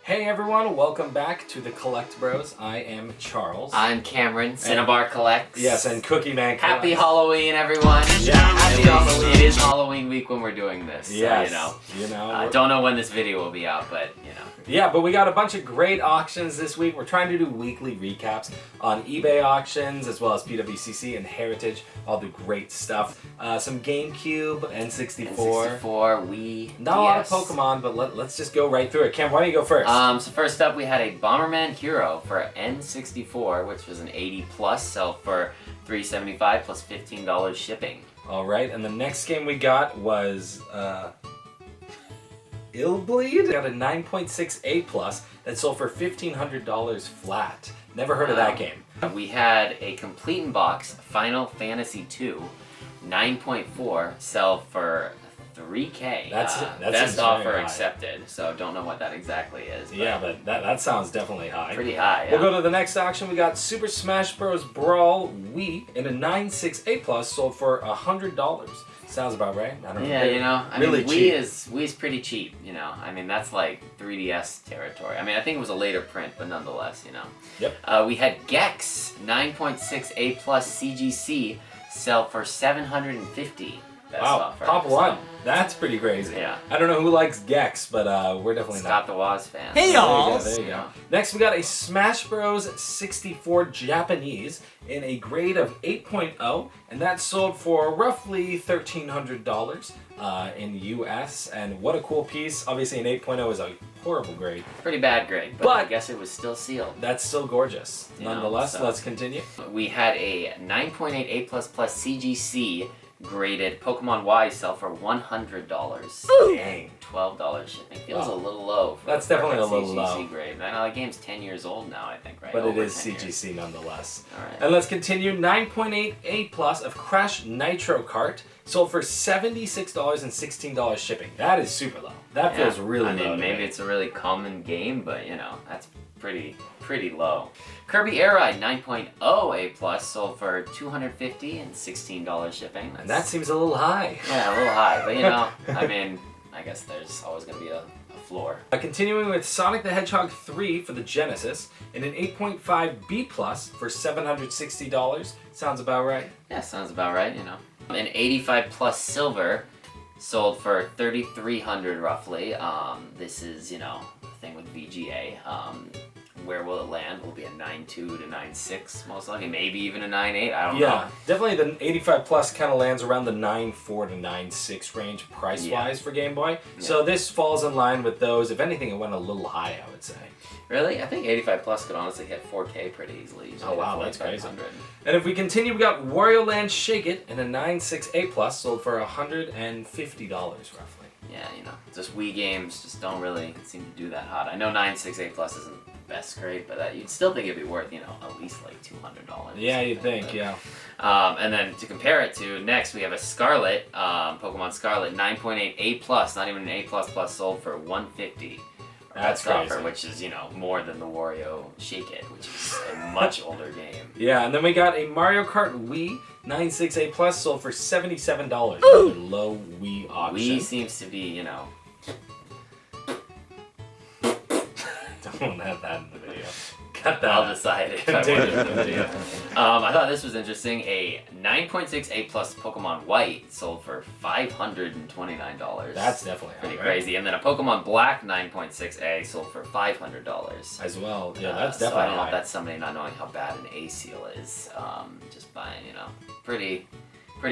Hey everyone, welcome back to the Collect Bros. I am Charles. I'm Cameron, Cinnabar Collects. Yes, and Cookie Man Collects. Happy Halloween, everyone. Yeah, happy Halloween. It is Halloween week when we're doing this. Yes, So, you know. I don't know when this video will be out, but you know. Yeah, but we got a bunch of great auctions this week. We're trying to do weekly recaps on eBay auctions as well as PWCC and Heritage. All the great stuff. Some GameCube, N64. N64, Wii. Not a lot of Pokemon, but let's just go right through it. Cam, why don't you go first? So first up, we had a Bomberman Hero for N64, which was an 80 plus, sell for $375 plus $15 shipping. All right, and the next game we got was Illbleed. Got a 9.68 plus that sold for $1,500 flat. Never heard of that game. We had a complete in box Final Fantasy II, 9.4, sell for $3K. That's best offer high. accepted. So don't know what that exactly is. But Yeah, but that sounds definitely high. pretty high. Yeah. We'll go to the next auction. We got Super Smash Bros. Brawl Wii in a 9.68 plus sold for $100. Sounds about right. I don't know. Yeah, you know, I Really mean, cheap. Wii's pretty cheap, you know. I mean, that's like 3DS territory. I mean, I think it was a later print, but nonetheless, you know. Yep. We had Gex 9.68 plus CGC sell for $750. Best Wow, offer. top So, one. That's pretty crazy. Yeah. I don't know who likes Gex, but we're definitely Scott not. the Woz fan. Hey, y'all. There you go. Yeah. Next, we got a Smash Bros. 64 Japanese in a grade of 8.0, and that sold for roughly $1,300 in US. And what a cool piece. Obviously, an 8.0 is a horrible grade. Pretty bad grade, but I But- guess it was still sealed. That's still gorgeous. You know, Nonetheless, so- let's continue. We had a 9.8 A++ CGC graded Pokemon Y sell for $100. Dang. $12 shipping feels Wow. a little low. For That's a definitely a perfect little CGC low. grade. I know the game's 10 years old now, I think, right? But it Over is 10 years. CGC nonetheless. All right. And let's continue. 9.8 A plus of Crash Nitro Kart sold for $76 and $16 shipping. That is super low. That feels really I low. mean, to maybe me. it's a really common game, but you know, that's pretty low. Kirby Air Ride 9.0 A plus sold for $250 and $16 shipping. And that seems a little high. yeah, a little high, but you know, I mean, I guess there's always gonna be a floor. Continuing with Sonic the Hedgehog 3 for the Genesis in an 8.5 B plus for $760. Sounds about right. Yeah, sounds about right. You know, an 85 plus silver sold for $3,300 roughly. This is, you know, the thing with VGA. Where will it land? Will it be a 9.2 to 9.6 most likely? Maybe even a 9.8. I don't know. Yeah, definitely the 85 plus kind of lands around the 9.4 to 9.6 range price wise for Game Boy. So this falls in line with those. If anything, it went a little high, I would say. Really? I think 85 plus could honestly hit 4K pretty easily. Usually Oh, wow, hit that's crazy. 4,500. And if we continue, we got Wario Land Shake It in a 9.6 A plus sold for $150 roughly. Yeah, you know, just Wii games just don't really seem to do that hot. I know 9.6 A plus isn't the best grade, but you'd still think it'd be worth, you know, at least like $200. Yeah, you'd think, but, yeah. And then to compare it to, next we have a Scarlet, Pokemon Scarlet, 9.8 A plus, not even an A plus plus, sold for $150. That's Best offer, crazy. which is, you know, more than the Wario Shake It, which is a much older game. Yeah, and then we got a Mario Kart Wii 9.6 A plus sold for $77. Another low Wii auction. Wii seems to be, you know, Don't have that in the video. Cut that. I'll decide if I want Continue. it in the video. I thought this was interesting. A 9.6 A plus Pokemon White sold for $529. That's definitely pretty high, right? crazy. And then a Pokemon Black 9.6A sold for $500. As well. Yeah, that's So I definitely don't know high. if that's somebody not knowing how bad an A seal is. Just buying, you know, pretty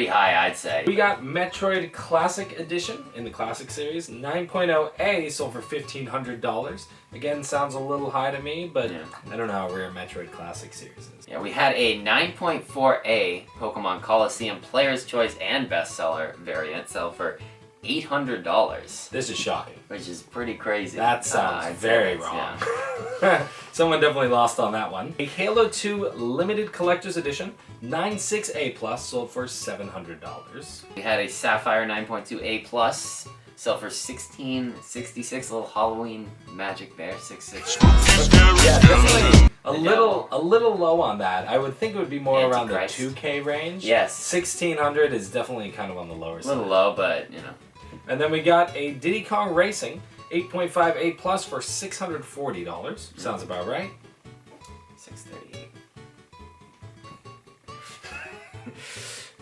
high, I'd say. We got Metroid Classic Edition in the Classic Series. 9.0A sold for $1,500. Again, sounds a little high to me, but Yeah. I don't know how rare Metroid Classic Series is. Yeah, we had a 9.4A Pokemon Coliseum Player's Choice and Bestseller variant sell for $800, This is shocking. which is pretty crazy. That sounds I'd say very that's- wrong. yeah. Someone definitely lost on that one. A Halo 2 Limited Collector's Edition, 9.6 A plus, sold for $700. We had a Sapphire 9.2 A plus sell for $1666. A little Halloween magic there, 666. Yeah, definitely a The little low on that. I would think it would be more around the Antichrist. 2K range. Yes. 1600 is definitely kind of on the lower A side. little low, but you know. And then we got a Diddy Kong Racing 8.5 A plus for $640. Sounds about right. 638.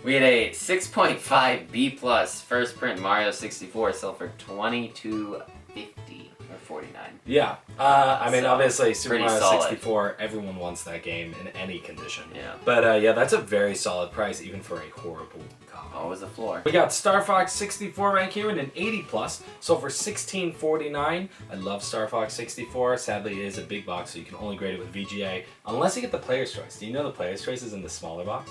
We had a 6.5 B plus first print Mario 64 sell for $22.50 or 49. Yeah. I mean, So, obviously, Super pretty Mario solid. 64, everyone wants that game in any condition. Yeah. But yeah, that's a very solid price, even for a horrible copy. Oh, was the floor. We got Star Fox 64 rank here in an 80 plus, sold for $16.49. I love Star Fox 64. Sadly, it is a big box, so you can only grade it with VGA unless you get the Player's Choice. Do you know the Player's Choice is in the smaller box?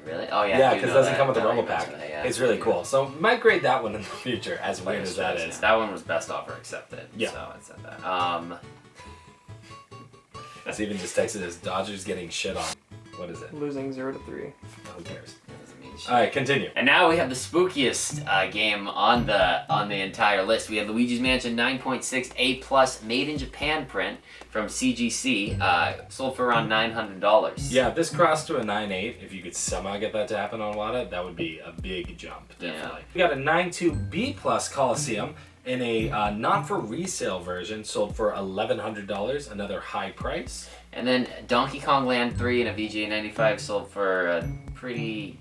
Really? Oh yeah. Yeah, I do because it know doesn't that. come with the No, you rumble pack. mentioned that, yeah. It's really cool. So might grade that one in the future, as weird as that is. That one was best offer accepted. Yeah. So I said that. Steven just texted us, Dodgers getting shit on. What is it? Losing 0-3. Who cares? That doesn't mean shit. All right, continue. And now we have the spookiest game on the entire list. We have Luigi's Mansion 9.6 A plus made in Japan print from CGC, sold for around $900. Yeah, if this crossed to a 9.8, if you could somehow get that to happen on WADA, that would be a big jump, definitely. We got a 9.2 B plus Coliseum in a not for resale version, sold for $1,100, another high price. And then Donkey Kong Land 3 in a VGA 95 sold for a pretty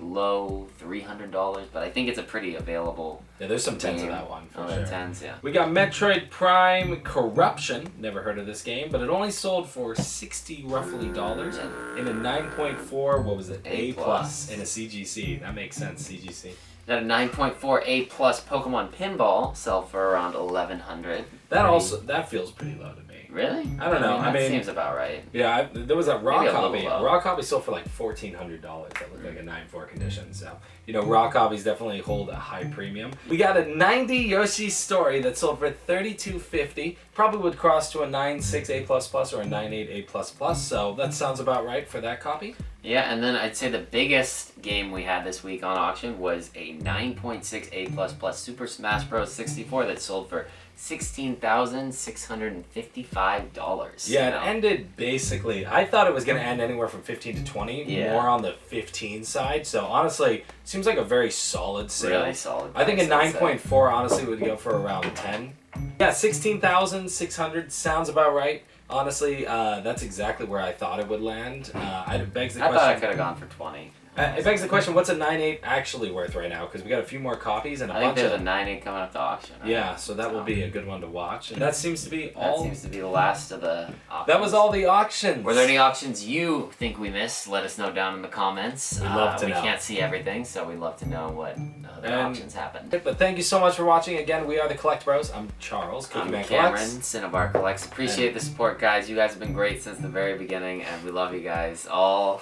low $300, but I think it's a pretty available. Yeah, there's some tens of game. that one for Oh, sure. the tens, yeah. We got Metroid Prime Corruption. Never heard of this game, but it only sold for $60 roughly dollars in a 9.4. What was it? A plus in a CGC. That makes sense. CGC. Got a 9.4 A plus Pokemon Pinball sell for around $1,100. That feels pretty low to me. Really? I don't know. That I mean, seems about right. Yeah, there was a raw Maybe a little copy. low. A raw copy sold for like $1,400. That looked like a 9.4 condition. So, raw copies definitely hold a high premium. We got a 90 Yoshi Story that sold for $32.50. Probably would cross to a 9.6 A plus plus or a 9.8 A plus plus. So that sounds about right for that copy. Yeah, and then I'd say the biggest game we had this week on auction was a 9.6 A plus plus Super Smash Bros. 64 that sold for $16,655. Yeah, it ended basically. I thought it was going to end anywhere from 15 to 20, Yeah. more on the 15 side. So honestly, seems like a very solid sale. Really solid. I think a price, I'd say. 9.4 honestly would go for around 10. Yeah, 16,600 sounds about right. Honestly, that's exactly where I thought it would land. It begs the I thought I question. could have gone for 20. It begs the question: what's a 9.8 actually worth right now? Because we got a few more copies and a I think bunch there's of. a 9.8 coming up to auction. Right? Yeah, so that will be a good one to watch. And that seems to be That all. seems to be the last of the auctions. That was all the auctions. Were there any auctions you think we missed? Let us know down in the comments. We'd love to we know. can't see everything, so we'd love to know what other And- auctions happened. But thank you so much for watching. Again, we are the Collect Bros. I'm Charles. Cookie I'm Man Cameron, Collects. Cinnabar Collects. Appreciate the support, guys. You guys have been great since the very beginning, and we love you guys. All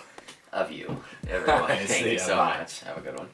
of you. Everyone. See Thank you ya. so Bye. much. Have a good one.